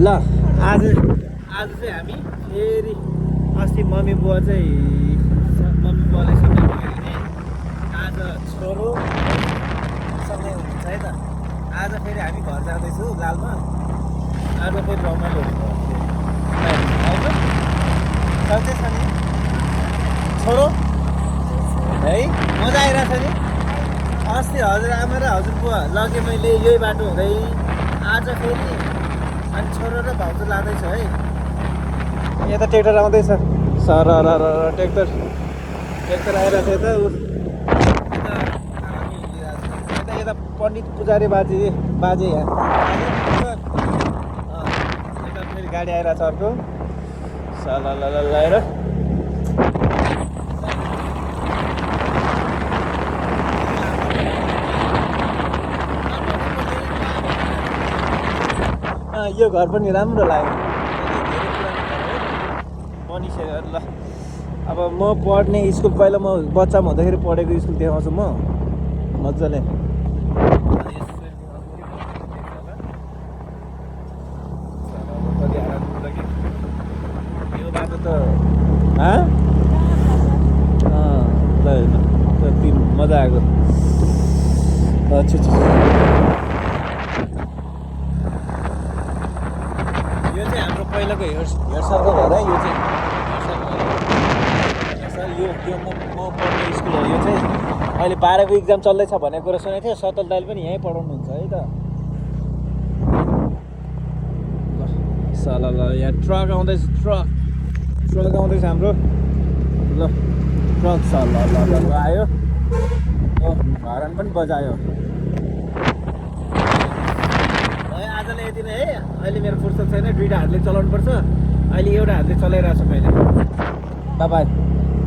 ल आज चाहिँ हामी फेरि अस्ति मम्मी बुवाले सँगै गयो भने आज छोरो सँगै हुनुहुन्छ है त। आज फेरि हामी घर जाँदैछौँ लालमा। आज फेरि रमाइलो हुन्छ छ नि छोरो है, मजा आइरहेको छ नि। अस्ति हजुरआमा र हजुरबुवा लगेँ मैले यही बाटो हुँदै, आज फेरि अनि छोरो र भाउजू लाँदैछ है। यता ट्र्याक्टर आउँदैछ सर ट्र्याक्टर आइरहेको छ यता यता पण्डित पुजारी बाजे यहाँ यता फेरि गाडी आइरहेको छ अर्को साला लगाएर। यो घर पनि राम्रो लाग्यो, बनिसक्यो। ल अब म पढ्ने स्कुल, पहिला म बच्चामा हुँदाखेरि पढेको स्कुल देखाउँछु म मजाले। यो बाटो त मजा आएको। अच्छा यो चाहिँ हाम्रो पहिलाको हेयर सरको घर है। यो चाहिँ यो म पढ्ने स्कुल हो। यो चाहिँ अहिले 12को इक्जाम चल्दैछ भन्ने कुरा सुनेको थिएँ। सतल दाइले पनि यहीँ पढाउनुहुन्छ है त। ल यहाँ ट्रक आउँदैछ, ट्रक आउँदैछ हाम्रो। ल ट्रक ल आयो, हर्न पनि बजायो। आजले यति नै है। अहिले मेरो फुर्सद छैन, दुईवटा हातले चलाउनु पर्छ। अहिले एउटा हातले चलाइरहेको छु मैले। बाई।